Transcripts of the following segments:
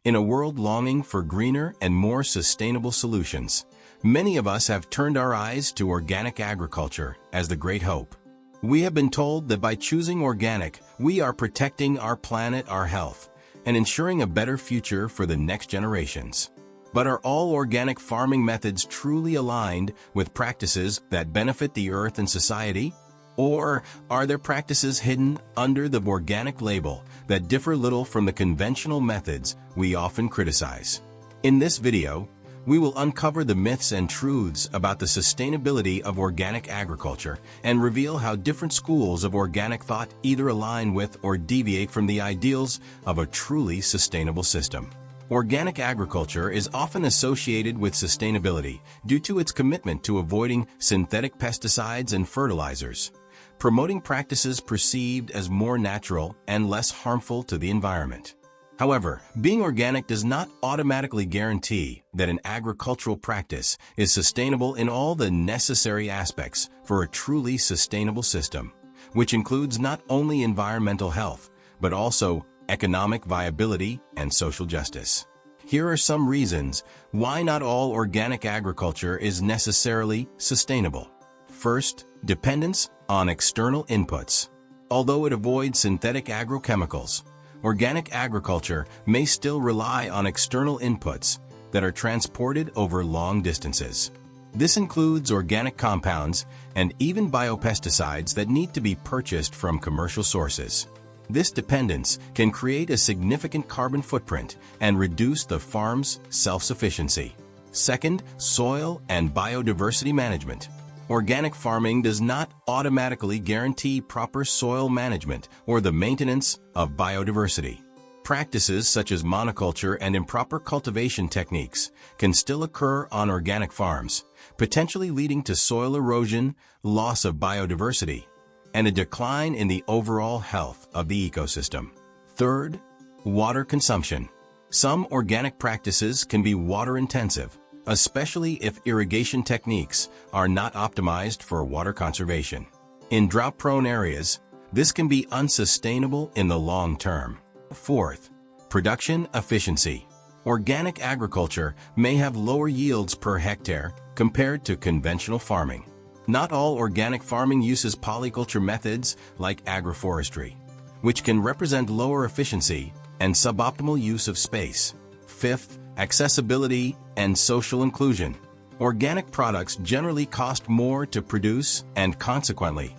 In a world longing for greener and more sustainable solutions, many of us have turned our eyes to organic agriculture as the great hope. We have been told that by choosing organic, we are protecting our planet, our health, and ensuring a better future for the next generations. But are all organic farming methods truly aligned with practices that benefit the earth and society? Or are there practices hidden under the organic label that differ little from the conventional methods we often criticize? In this video, we will uncover the myths and truths about the sustainability of organic agriculture and reveal how different schools of organic thought either align with or deviate from the ideals of a truly sustainable system. Organic agriculture is often associated with sustainability due to its commitment to avoiding synthetic pesticides and fertilizers, promoting practices perceived as more natural and less harmful to the environment. However, being organic does not automatically guarantee that an agricultural practice is sustainable in all the necessary aspects for a truly sustainable system, which includes not only environmental health, but also economic viability and social justice. Here are some reasons why not all organic agriculture is necessarily sustainable. First, dependence on external inputs. Although it avoids synthetic agrochemicals, organic agriculture may still rely on external inputs that are transported over long distances. This includes organic compounds and even biopesticides that need to be purchased from commercial sources. This dependence can create a significant carbon footprint and reduce the farm's self-sufficiency. Second, soil and biodiversity management. Organic farming does not automatically guarantee proper soil management or the maintenance of biodiversity. Practices such as monoculture and improper cultivation techniques can still occur on organic farms, potentially leading to soil erosion, loss of biodiversity, and a decline in the overall health of the ecosystem. Third, water consumption. Some organic practices can be water-intensive, especially if irrigation techniques are not optimized for water conservation. In drought-prone areas, this can be unsustainable in the long term. Fourth, production efficiency. Organic agriculture may have lower yields per hectare compared to conventional farming. Not all organic farming uses polyculture methods like agroforestry, which can represent lower efficiency and suboptimal use of space. Fifth, accessibility and social inclusion. Organic products generally cost more to produce and consequently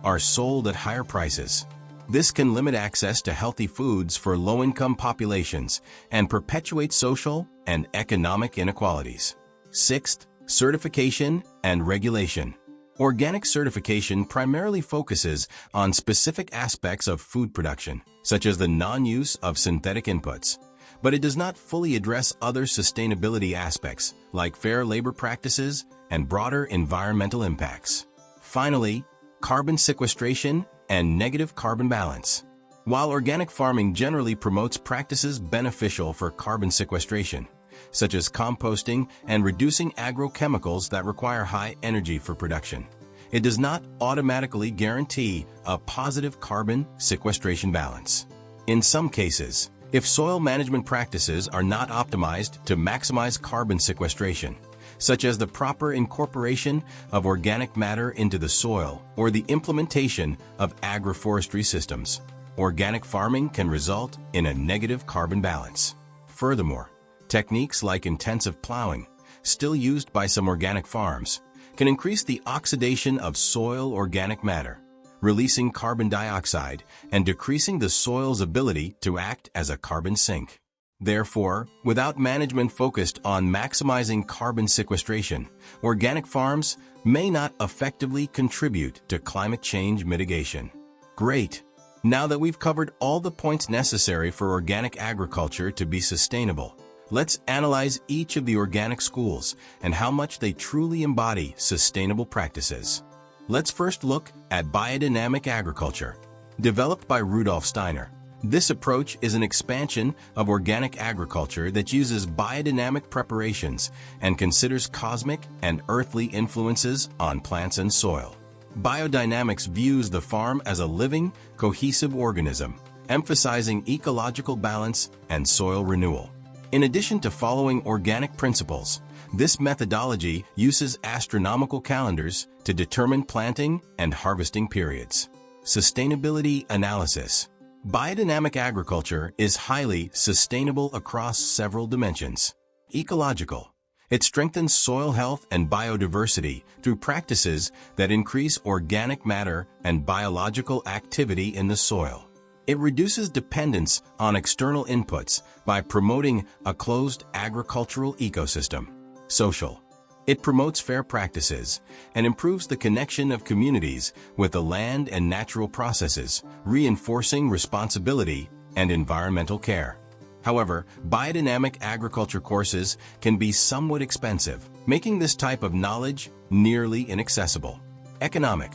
are sold at higher prices. This can limit access to healthy foods for low-income populations and perpetuate social and economic inequalities. Sixth, certification and regulation. Organic certification primarily focuses on specific aspects of food production, such as the non-use of synthetic inputs, but it does not fully address other sustainability aspects like fair labor practices and broader environmental impacts. Finally, carbon sequestration and negative carbon balance. While organic farming generally promotes practices beneficial for carbon sequestration, such as composting and reducing agrochemicals that require high energy for production, it does not automatically guarantee a positive carbon sequestration balance. In some cases, if soil management practices are not optimized to maximize carbon sequestration, such as the proper incorporation of organic matter into the soil or the implementation of agroforestry systems, organic farming can result in a negative carbon balance. Furthermore, techniques like intensive plowing, still used by some organic farms, can increase the oxidation of soil organic matter, releasing carbon dioxide and decreasing the soil's ability to act as a carbon sink. Therefore, without management focused on maximizing carbon sequestration, organic farms may not effectively contribute to climate change mitigation. Great! Now that we've covered all the points necessary for organic agriculture to be sustainable, let's analyze each of the organic schools and how much they truly embody sustainable practices. Let's first look at biodynamic agriculture. Developed by Rudolf Steiner, this approach is an expansion of organic agriculture that uses biodynamic preparations and considers cosmic and earthly influences on plants and soil. Biodynamics views the farm as a living, cohesive organism, emphasizing ecological balance and soil renewal. In addition to following organic principles, this methodology uses astronomical calendars to determine planting and harvesting periods. Sustainability analysis. Biodynamic agriculture is highly sustainable across several dimensions. Ecological. It strengthens soil health and biodiversity through practices that increase organic matter and biological activity in the soil. It reduces dependence on external inputs by promoting a closed agricultural ecosystem. Social. It promotes fair practices and improves the connection of communities with the land and natural processes, reinforcing responsibility and environmental care. However, biodynamic agriculture courses can be somewhat expensive, making this type of knowledge nearly inaccessible. Economic.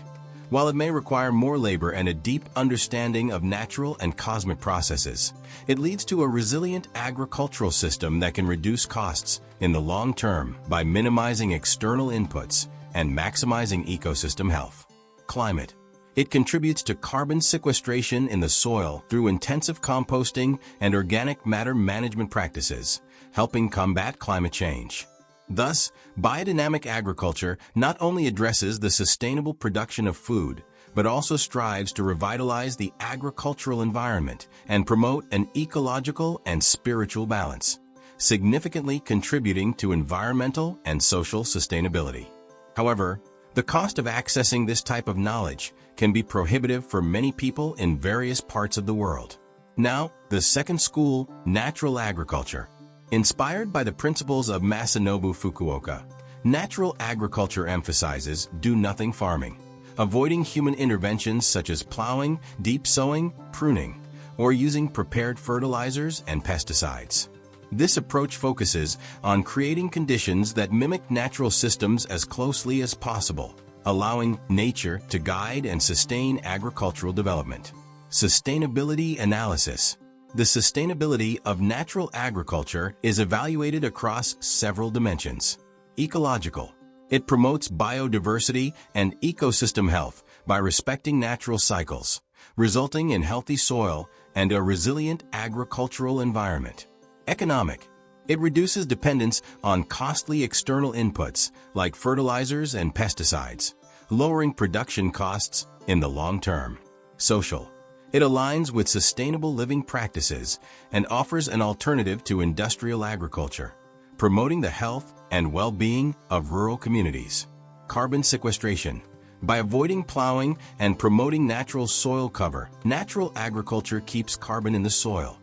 While it may require more labor and a deep understanding of natural and cosmic processes, it leads to a resilient agricultural system that can reduce costs in the long term by minimizing external inputs and maximizing ecosystem health. Climate. It contributes to carbon sequestration in the soil through intensive composting and organic matter management practices, helping combat climate change. Thus, biodynamic agriculture not only addresses the sustainable production of food, but also strives to revitalize the agricultural environment and promote an ecological and spiritual balance, significantly contributing to environmental and social sustainability. However, the cost of accessing this type of knowledge can be prohibitive for many people in various parts of the world. Now, the second school, natural agriculture. Inspired by the principles of Masanobu Fukuoka, natural agriculture emphasizes do-nothing farming, avoiding human interventions such as plowing, deep sowing, pruning, or using prepared fertilizers and pesticides. This approach focuses on creating conditions that mimic natural systems as closely as possible, allowing nature to guide and sustain agricultural development. Sustainability analysis. The sustainability of natural agriculture is evaluated across several dimensions. Ecological. It promotes biodiversity and ecosystem health by respecting natural cycles, resulting in healthy soil and a resilient agricultural environment. Economic. It reduces dependence on costly external inputs like fertilizers and pesticides, lowering production costs in the long term. Social. It aligns with sustainable living practices and offers an alternative to industrial agriculture, promoting the health and well-being of rural communities. Carbon sequestration. By avoiding plowing and promoting natural soil cover, natural agriculture keeps carbon in the soil,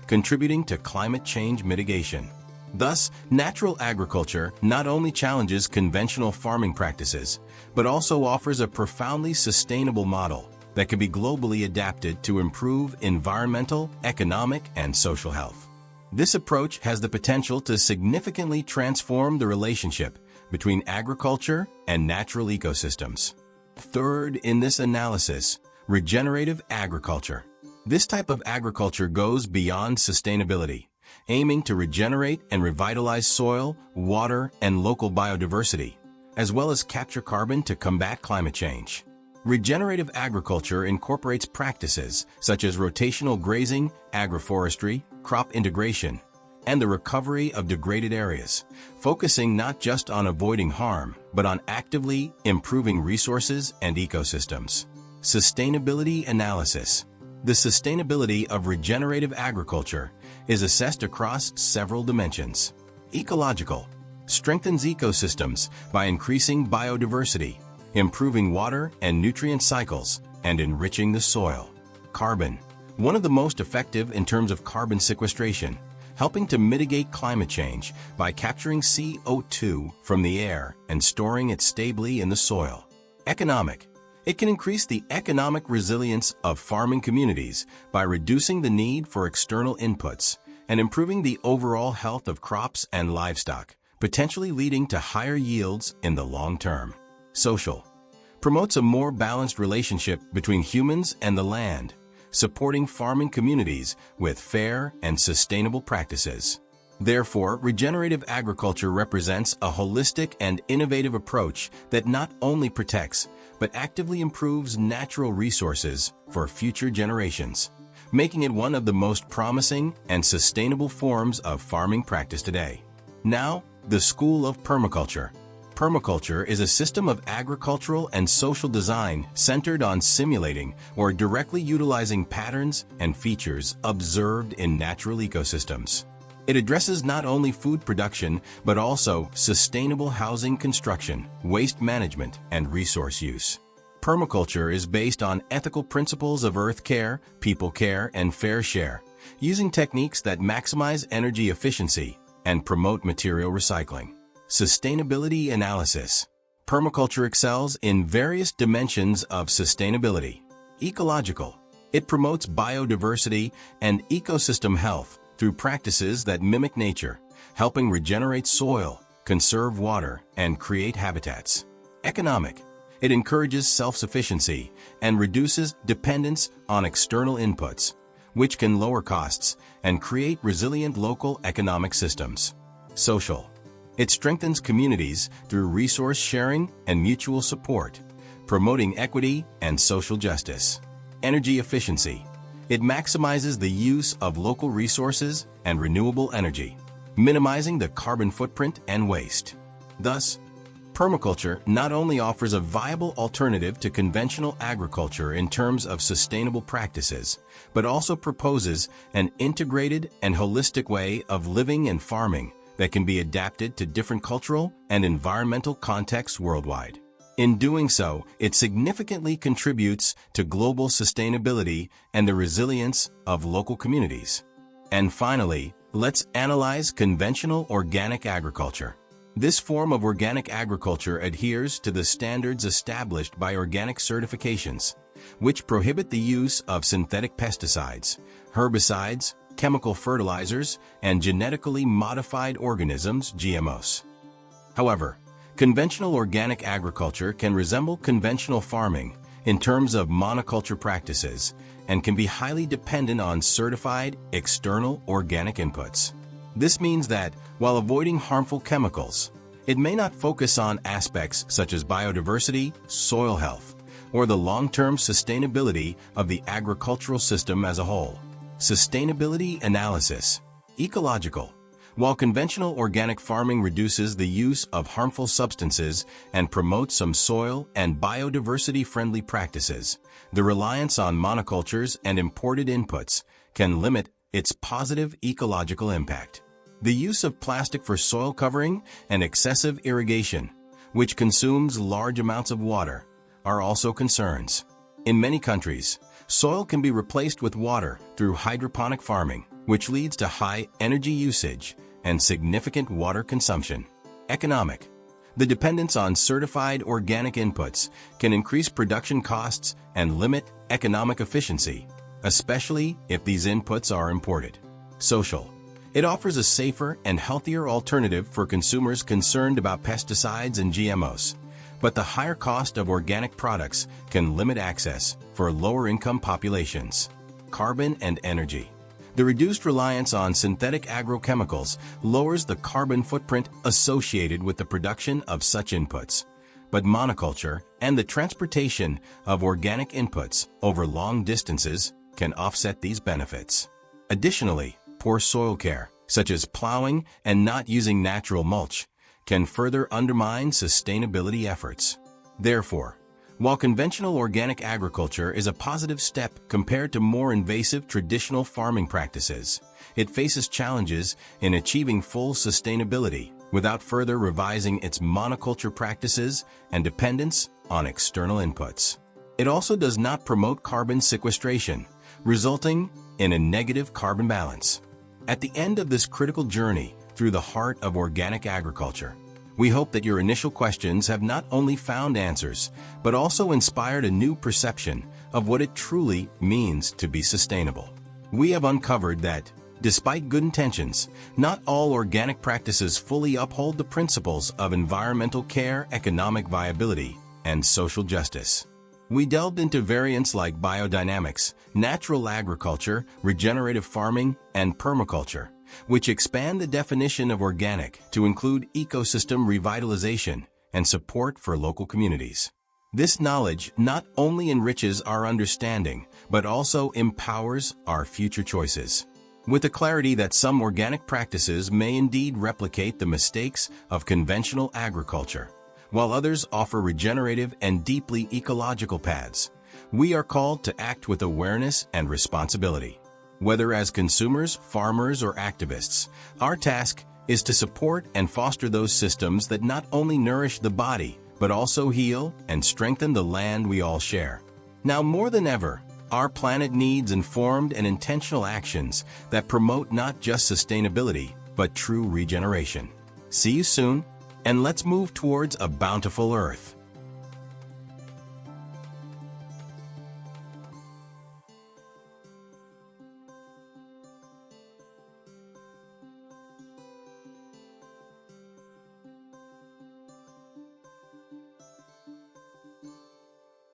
contributing to climate change mitigation. Thus, natural agriculture not only challenges conventional farming practices, but also offers a profoundly sustainable model that can be globally adapted to improve environmental, economic, and social health. This approach has the potential to significantly transform the relationship between agriculture and natural ecosystems. Third in this analysis, regenerative agriculture. This type of agriculture goes beyond sustainability, aiming to regenerate and revitalize soil, water, and local biodiversity, as well as capture carbon to combat climate change. Regenerative agriculture incorporates practices such as rotational grazing, agroforestry, crop integration, and the recovery of degraded areas, focusing not just on avoiding harm, but on actively improving resources and ecosystems. Sustainability analysis. The sustainability of regenerative agriculture is assessed across several dimensions. Ecological. Strengthens ecosystems by increasing biodiversity, improving water and nutrient cycles, and enriching the soil. Carbon. One of the most effective in terms of carbon sequestration, helping to mitigate climate change by capturing CO2 from the air and storing it stably in the soil. Economic. It can increase the economic resilience of farming communities by reducing the need for external inputs and improving the overall health of crops and livestock, potentially leading to higher yields in the long term. Social. Promotes a more balanced relationship between humans and the land, supporting farming communities with fair and sustainable practices. Therefore, regenerative agriculture represents a holistic and innovative approach that not only protects, but actively improves natural resources for future generations, making it one of the most promising and sustainable forms of farming practice today. Now, the School of Permaculture. Permaculture is a system of agricultural and social design centered on simulating or directly utilizing patterns and features observed in natural ecosystems. It addresses not only food production, but also sustainable housing construction, waste management, and resource use. Permaculture is based on ethical principles of earth care, people care, and fair share, using techniques that maximize energy efficiency and promote material recycling. Sustainability analysis. Permaculture excels in various dimensions of sustainability. Ecological. It promotes biodiversity and ecosystem health through practices that mimic nature, helping regenerate soil, conserve water, and create habitats. Economic. It encourages self-sufficiency and reduces dependence on external inputs, which can lower costs and create resilient local economic systems. Social. It strengthens communities through resource sharing and mutual support, promoting equity and social justice. Energy efficiency. It maximizes the use of local resources and renewable energy, minimizing the carbon footprint and waste. Thus, permaculture not only offers a viable alternative to conventional agriculture in terms of sustainable practices, but also proposes an integrated and holistic way of living and farming that can be adapted to different cultural and environmental contexts worldwide. In doing so, it significantly contributes to global sustainability and the resilience of local communities. And finally, let's analyze conventional organic agriculture. This form of organic agriculture adheres to the standards established by organic certifications, which prohibit the use of synthetic pesticides, herbicides, chemical fertilizers, and genetically modified organisms, GMOs. However, conventional organic agriculture can resemble conventional farming in terms of monoculture practices and can be highly dependent on certified external organic inputs. This means that, while avoiding harmful chemicals, it may not focus on aspects such as biodiversity, soil health, or the long-term sustainability of the agricultural system as a whole. Sustainability analysis. Ecological. While conventional organic farming reduces the use of harmful substances and promotes some soil and biodiversity-friendly practices, the reliance on monocultures and imported inputs can limit its positive ecological impact. The use of plastic for soil covering and excessive irrigation, which consumes large amounts of water, are also concerns. In many countries, soil can be replaced with water through hydroponic farming, which leads to high energy usage and significant water consumption. Economic. The dependence on certified organic inputs can increase production costs and limit economic efficiency, especially if these inputs are imported. Social. It offers a safer and healthier alternative for consumers concerned about pesticides and GMOs, but the higher cost of organic products can limit access for lower-income populations. Carbon and energy. The reduced reliance on synthetic agrochemicals lowers the carbon footprint associated with the production of such inputs, but monoculture and the transportation of organic inputs over long distances can offset these benefits. Additionally, poor soil care, such as plowing and not using natural mulch, can further undermine sustainability efforts. Therefore, while conventional organic agriculture is a positive step compared to more invasive traditional farming practices, it faces challenges in achieving full sustainability without further revising its monoculture practices and dependence on external inputs. It also does not promote carbon sequestration, resulting in a negative carbon balance. At the end of this critical journey through the heart of organic agriculture, we hope that your initial questions have not only found answers, but also inspired a new perception of what it truly means to be sustainable. We have uncovered that, despite good intentions, not all organic practices fully uphold the principles of environmental care, economic viability, and social justice. We delved into variants like biodynamics, natural agriculture, regenerative farming, and permaculture, which expand the definition of organic to include ecosystem revitalization and support for local communities. This knowledge not only enriches our understanding, but also empowers our future choices. With the clarity that some organic practices may indeed replicate the mistakes of conventional agriculture, while others offer regenerative and deeply ecological paths, we are called to act with awareness and responsibility. Whether as consumers, farmers, or activists, our task is to support and foster those systems that not only nourish the body, but also heal and strengthen the land we all share. Now more than ever, our planet needs informed and intentional actions that promote not just sustainability, but true regeneration. See you soon, and let's move towards a bountiful Earth.